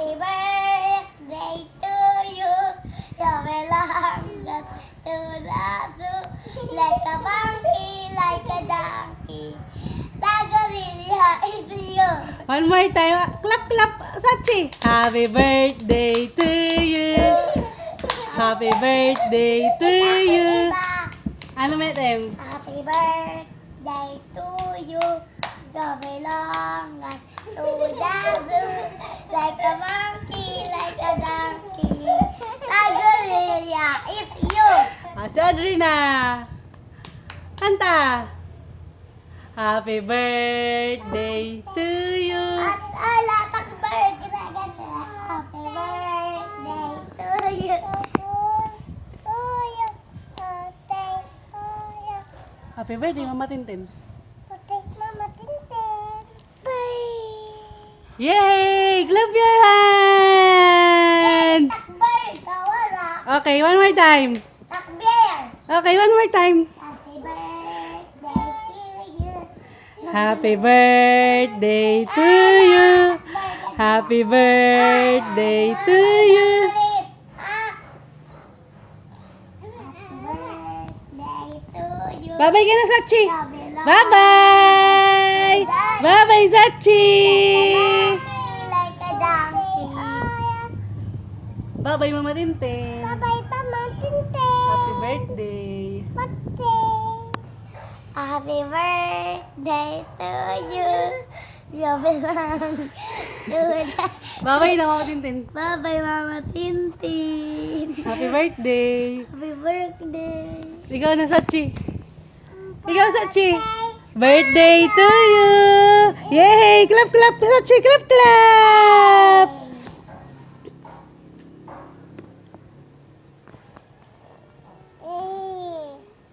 Happy birthday to you. You belong to the zoo. Like a monkey, like a donkey. Tagarilya is you. One more time. Clap, clap, Sachi. Happy birthday to you. Happy birthday to you. Ano may tem? Happy birthday to you. You belong to the zoo. Like a monkey, like a donkey. Tagarilya is you. Si Audrina. Kanta. Happy birthday to you. At ala takbar ginaganda. Happy birthday to you. Happy birthday, Mama Tintin. Mama Tintin. Bye. Yay! Clap your hands! Takbar, kawala. Okay, one more time. Takbir. Okay, one more time. Happy birthday to you. Happy birthday to you. Happy birthday to you. Bye-bye ka na, Sachi. Bye-bye. Bye-bye, Sachi. Like a donkey. Bye-bye, Mama Tintin. Bye-bye, Mama Tintin. Happy birthday. Happy birthday to you. You belong to the... Bye-bye na, Mama Tintin. Bye-bye, Mama Tintin. Happy birthday. Happy birthday. Ikaw na, Sachi. Ikaw, Sachi. Birthday to you. Yay! Clap, clap, Sachi. Clap, clap.